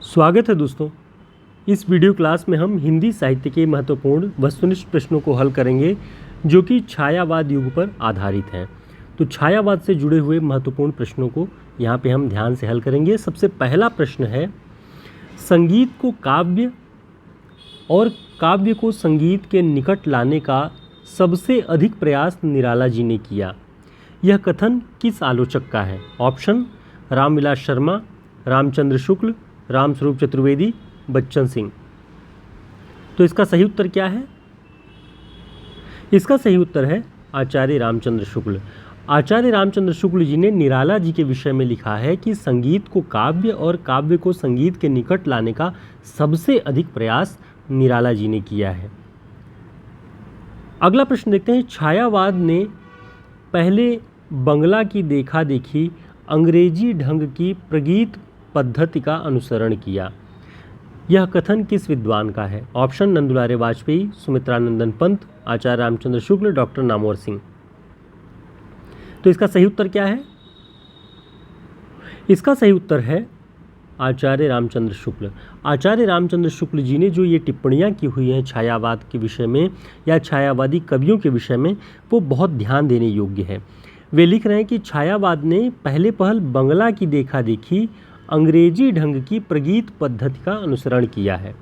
स्वागत है दोस्तों। इस वीडियो क्लास में हम हिंदी साहित्य के महत्वपूर्ण वस्तुनिष्ठ प्रश्नों को हल करेंगे जो कि छायावाद युग पर आधारित हैं। तो छायावाद से जुड़े हुए महत्वपूर्ण प्रश्नों को यहाँ पे हम ध्यान से हल करेंगे। सबसे पहला प्रश्न है, संगीत को काव्य और काव्य को संगीत के निकट लाने का सबसे अधिक प्रयास निराला जी ने किया। यह कथन किस आलोचक का है? ऑप्शन रामविलास शर्मा, रामचंद्र शुक्ल, रामस्वरूप चतुर्वेदी, बच्चन सिंह। तो इसका सही उत्तर क्या है? इसका सही उत्तर है आचार्य रामचंद्र शुक्ल। आचार्य रामचंद्र शुक्ल जी ने निराला जी के विषय में लिखा है कि संगीत को काव्य और काव्य को संगीत के निकट लाने का सबसे अधिक प्रयास निराला जी ने किया है। अगला प्रश्न देखते हैं, छायावाद ने पहले बंगला की देखा देखी अंग्रेजी ढंग की प्रगीत पद्धति का अनुसरण किया। यह कथन किस विद्वान का है? ऑप्शन नंदुलारे वाजपेयी, सुमित्रानंदन पंत, आचार्य रामचंद्र शुक्ल, डॉक्टर नामवर सिंह। तो इसका सही उत्तर क्या है? इसका सही उत्तर है आचार्य रामचंद्र शुक्ल। आचार्य रामचंद्र शुक्ल जी ने जो ये टिप्पणियाँ की हुई हैं छायावाद के विषय में या छायावादी कवियों के विषय में, वो बहुत ध्यान देने योग्य है। वे लिख रहे हैं कि छायावाद ने पहले पहल बंगला की देखा देखी अंग्रेजी ढंग की प्रगीत पद्धति का अनुसरण किया है।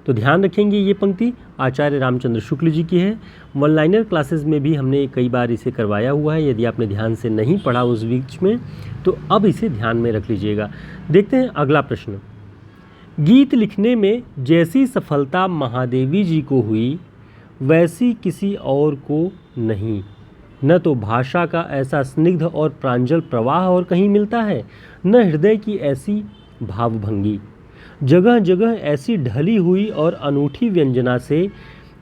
तो ध्यान रखेंगे, ये पंक्ति आचार्य रामचंद्र शुक्ल जी की है। वन लाइनर क्लासेस में भी हमने कई बार इसे करवाया हुआ है। यदि आपने ध्यान से नहीं पढ़ा उस बीच में तो अब इसे ध्यान में रख लीजिएगा। देखते हैं अगला प्रश्न। गीत लिखने में जैसी सफलता महादेवी जी को हुई वैसी किसी और को नहीं। न तो भाषा का ऐसा स्निग्ध और प्रांजल प्रवाह और कहीं मिलता है, न हृदय की ऐसी भावभंगी। जगह जगह ऐसी ढली हुई और अनूठी व्यंजना से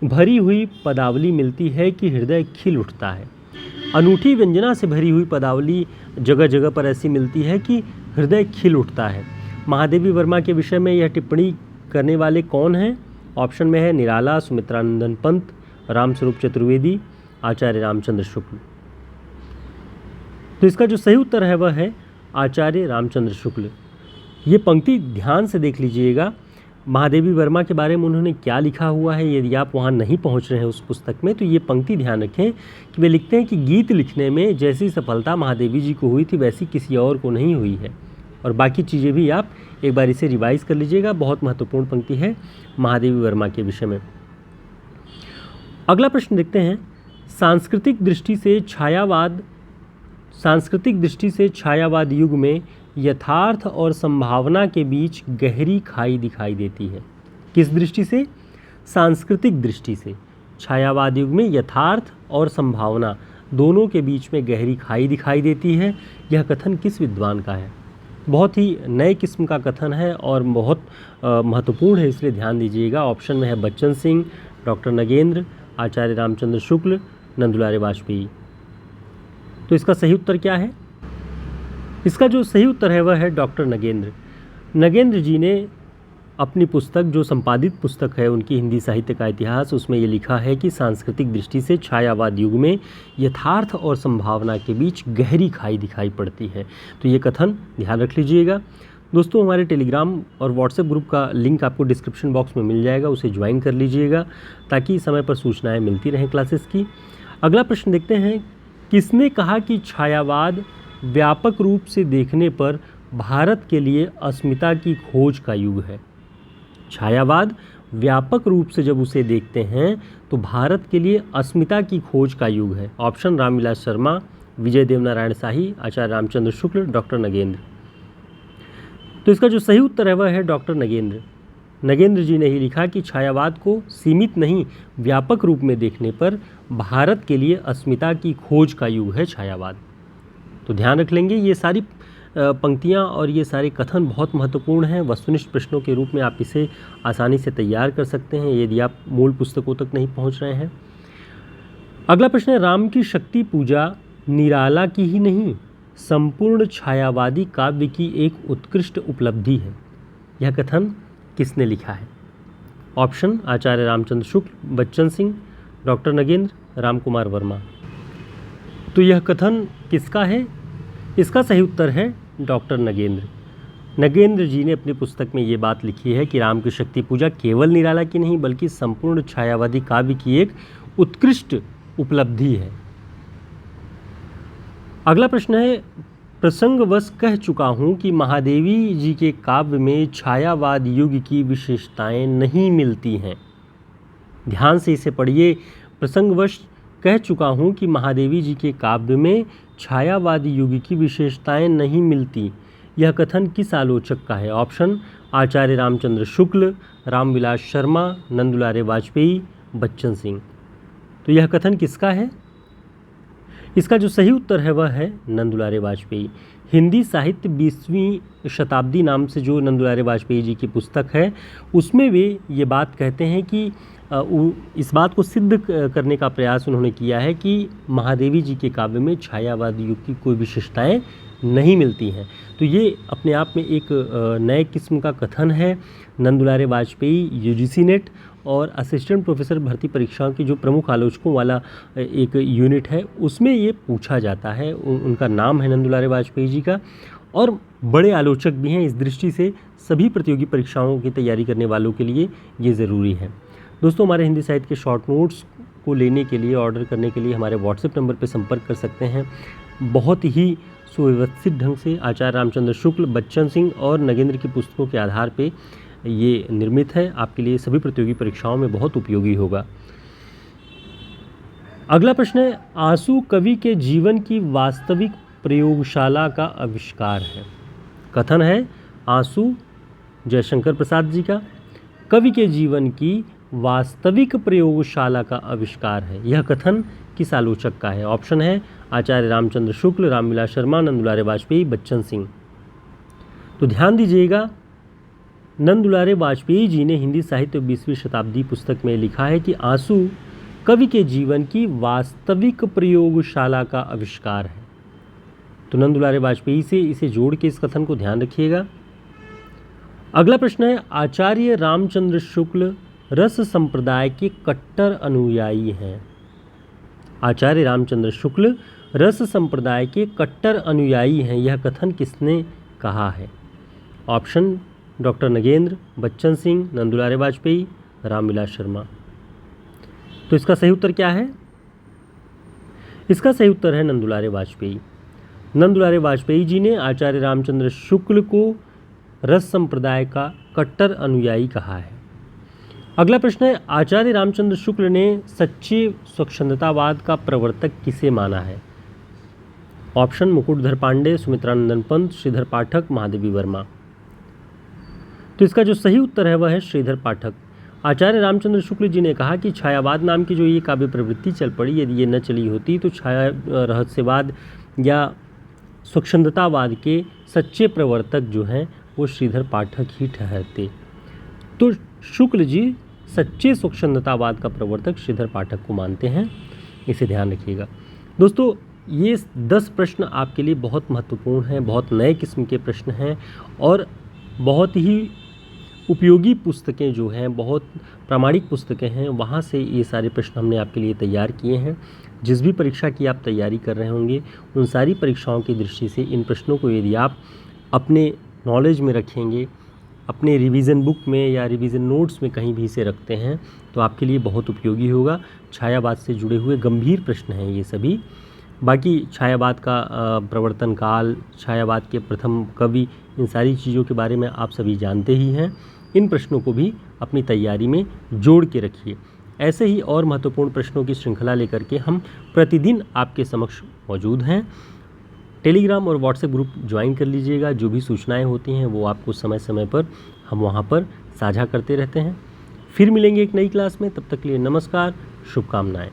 भरी हुई पदावली मिलती है कि हृदय खिल उठता है। अनूठी व्यंजना से भरी हुई पदावली जगह जगह पर ऐसी मिलती है कि हृदय खिल उठता है। महादेवी वर्मा के विषय में यह टिप्पणी करने वाले कौन हैं? ऑप्शन में है निराला, सुमित्रानंदन पंत, रामस्वरूप चतुर्वेदी, आचार्य रामचंद्र शुक्ल। तो इसका जो सही उत्तर है वह है आचार्य रामचंद्र शुक्ल। ये पंक्ति ध्यान से देख लीजिएगा। महादेवी वर्मा के बारे में उन्होंने क्या लिखा हुआ है, यदि आप वहाँ नहीं पहुँच रहे हैं उस पुस्तक में तो ये पंक्ति ध्यान रखें कि वे लिखते हैं कि गीत लिखने में जैसी सफलता महादेवी जी को हुई थी वैसी किसी और को नहीं हुई है। और बाकी चीज़ें भी आप एक बार इसे रिवाइज़ कर लीजिएगा। बहुत महत्वपूर्ण पंक्ति है महादेवी वर्मा के विषय में। अगला प्रश्न देखते हैं, सांस्कृतिक दृष्टि से छायावाद युग में यथार्थ और संभावना के बीच गहरी खाई दिखाई देती है। किस दृष्टि से? सांस्कृतिक दृष्टि से छायावाद युग में यथार्थ और संभावना दोनों के बीच में गहरी खाई दिखाई देती है। यह कथन किस विद्वान का है? बहुत ही नए किस्म का कथन है और बहुत महत्वपूर्ण है, इसलिए ध्यान दीजिएगा। ऑप्शन में है बच्चन सिंह, डॉक्टर नगेंद्र, आचार्य रामचंद्र शुक्ल, नंदुलारे वाजपेयी। तो इसका सही उत्तर क्या है? इसका जो सही उत्तर है वह है डॉक्टर नगेंद्र। नगेंद्र जी ने अपनी पुस्तक, जो संपादित पुस्तक है उनकी हिंदी साहित्य का इतिहास, उसमें ये लिखा है कि सांस्कृतिक दृष्टि से छायावाद युग में यथार्थ और संभावना के बीच गहरी खाई दिखाई पड़ती है। तो ये कथन ध्यान रख लीजिएगा। दोस्तों, हमारे टेलीग्राम और व्हाट्सएप ग्रुप का लिंक आपको डिस्क्रिप्शन बॉक्स में मिल जाएगा, उसे ज्वाइन कर लीजिएगा ताकि समय पर सूचनाएँ मिलती रहें क्लासेस की। अगला प्रश्न देखते हैं, किसने कहा कि छायावाद व्यापक रूप से देखने पर भारत के लिए अस्मिता की खोज का युग है? छायावाद व्यापक रूप से जब उसे देखते हैं तो भारत के लिए अस्मिता की खोज का युग है। ऑप्शन रामविलास शर्मा, विजय देवनारायण शाही, आचार्य रामचंद्र शुक्ल, डॉक्टर नगेंद्र। तो इसका जो सही उत्तर है वह है डॉक्टर नगेंद्र। नगेंद्र जी ने ही लिखा कि छायावाद को सीमित नहीं व्यापक रूप में देखने पर भारत के लिए अस्मिता की खोज का युग है छायावाद। तो ध्यान रख लेंगे, ये सारी पंक्तियाँ और ये सारे कथन बहुत महत्वपूर्ण हैं। वस्तुनिष्ठ प्रश्नों के रूप में आप इसे आसानी से तैयार कर सकते हैं यदि आप मूल पुस्तकों तक नहीं पहुँच रहे हैं। अगला प्रश्न है, राम की शक्ति पूजा निराला की ही नहीं संपूर्ण छायावादी काव्य की एक उत्कृष्ट उपलब्धि है। यह कथन किसने लिखा है? ऑप्शन आचार्य रामचंद्र शुक्ल, बच्चन सिंह, डॉक्टर नगेंद्र, रामकुमार वर्मा। तो यह कथन किसका है? इसका सही उत्तर है डॉक्टर नगेंद्र। नगेंद्र जी ने अपनी पुस्तक में ये बात लिखी है कि राम की शक्ति पूजा केवल निराला की नहीं बल्कि संपूर्ण छायावादी काव्य की एक उत्कृष्ट उपलब्धि है। अगला प्रश्न है, प्रसंगवश कह चुका हूँ कि महादेवी जी के काव्य में छायावाद युग की विशेषताएं नहीं मिलती हैं। ध्यान से इसे पढ़िए। प्रसंगवश कह चुका हूँ कि महादेवी जी के काव्य में छायावाद युग की विशेषताएं नहीं मिलती। यह कथन किस आलोचक का है? ऑप्शन आचार्य रामचंद्र शुक्ल, रामविलास शर्मा, नंदुलारे वाजपेयी, बच्चन सिंह। तो यह कथन किसका है? इसका जो सही उत्तर है वह है नंदुलारे वाजपेयी। हिंदी साहित्य 20वीं शताब्दी नाम से जो नंदुलारे वाजपेयी जी की पुस्तक है उसमें वे ये बात कहते हैं कि इस बात को सिद्ध करने का प्रयास उन्होंने किया है कि महादेवी जी के काव्य में छायावाद युग की कोई विशेषताएं नहीं मिलती हैं। तो ये अपने आप में एक नए किस्म का कथन है। नंदुलारे वाजपेयी यूजीसी नेट और असिस्टेंट प्रोफेसर भर्ती परीक्षाओं की जो प्रमुख आलोचकों वाला एक यूनिट है उसमें ये पूछा जाता है। उनका नाम है नंदुलारे वाजपेयी जी का और बड़े आलोचक भी हैं। इस दृष्टि से सभी प्रतियोगी परीक्षाओं की तैयारी करने वालों के लिए ये ज़रूरी है। दोस्तों, हमारे हिंदी साहित्य के शॉर्ट नोट्स को लेने के लिए, ऑर्डर करने के लिए हमारे व्हाट्सएप नंबर पर संपर्क कर सकते हैं। बहुत ही सुव्यवस्थित ढंग से आचार्य रामचंद्र शुक्ल, बच्चन सिंह और नगेंद्र की पुस्तकों के आधार पे ये निर्मित है। आपके लिए सभी प्रतियोगी परीक्षाओं में बहुत उपयोगी होगा। अगला प्रश्न है, आंसू कवि के जीवन की वास्तविक प्रयोगशाला का आविष्कार है। कथन है आंसू जयशंकर प्रसाद जी का कवि के जीवन की वास्तविक प्रयोगशाला का आविष्कार है। यह कथन किस आलोचक का है? ऑप्शन है आचार्य रामचंद्र शुक्ल, रामविलास शर्मा, नंदुलारे वाजपेयी, बच्चन सिंह। तो ध्यान दीजिएगा, नंदुलारे वाजपेयी जी ने हिंदी साहित्य 20वीं शताब्दी पुस्तक में लिखा है कि आंसू कवि के जीवन की वास्तविक प्रयोगशाला का आविष्कार है। तो नंदुलारे वाजपेयी से इसे जोड़ के इस कथन को ध्यान रखिएगा। अगला प्रश्न है, आचार्य रामचंद्र शुक्ल रस संप्रदाय के कट्टर अनुयायी हैं। आचार्य रामचंद्र शुक्ल रस संप्रदाय के कट्टर अनुयायी हैं। यह कथन किसने कहा है? Option doctor Nagendra, Bachchan Singh, Nandulare Vajpeyi, Ramvilas Sharma. तो इसका सही उत्तर क्या है? इसका सही उत्तर है नंदुलारे वाजपेयी। नंदुलारे वाजपेयी जी ने आचार्य रामचंद्र शुक्ल को रस संप्रदाय का कट्टर अनुयायी कहा है। अगला प्रश्न है, आचार्य रामचंद्र शुक्ल ने सच्चे स्वच्छंदतावाद का प्रवर्तक किसे माना है? ऑप्शन मुकुटधर पांडे, सुमित्रानंदन पंत, श्रीधर पाठक, महादेवी वर्मा। तो इसका जो सही उत्तर है वह है श्रीधर पाठक। आचार्य रामचंद्र शुक्ल जी ने कहा कि छायावाद नाम की जो ये काव्य प्रवृत्ति चल पड़ी, यदि ये न चली होती तो छाया रहस्यवाद या स्वच्छंदतावाद के सच्चे प्रवर्तक जो हैं वो श्रीधर पाठक ही ठहरते। तो शुक्ल जी सच्चे स्वच्छंदतावाद का प्रवर्तक श्रीधर पाठक को मानते हैं। इसे ध्यान रखिएगा। दोस्तों, ये 10 प्रश्न आपके लिए बहुत महत्वपूर्ण हैं, बहुत नए किस्म के प्रश्न हैं और बहुत ही उपयोगी पुस्तकें जो हैं, बहुत प्रामाणिक पुस्तकें हैं, वहाँ से ये सारे प्रश्न हमने आपके लिए तैयार किए हैं। जिस भी परीक्षा की आप तैयारी कर रहे होंगे उन सारी परीक्षाओं की दृष्टि से इन प्रश्नों को यदि आप अपने नॉलेज में रखेंगे, अपने रिवीजन बुक में या रिवीजन नोट्स में कहीं भी इसे रखते हैं तो आपके लिए बहुत उपयोगी होगा। छायावाद से जुड़े हुए गंभीर प्रश्न हैं ये सभी। बाकी छायावाद का प्रवर्तन काल, छायावाद के प्रथम कवि, इन सारी चीज़ों के बारे में आप सभी जानते ही हैं। इन प्रश्नों को भी अपनी तैयारी में जोड़ के रखिए। ऐसे ही और महत्वपूर्ण प्रश्नों की श्रृंखला लेकर के हम प्रतिदिन आपके समक्ष मौजूद हैं। टेलीग्राम और व्हाट्सएप ग्रुप ज्वाइन कर लीजिएगा। जो भी सूचनाएं होती हैं वो आपको समय समय पर हम वहां पर साझा करते रहते हैं। फिर मिलेंगे एक नई क्लास में। तब तक के लिए नमस्कार, शुभकामनाएं।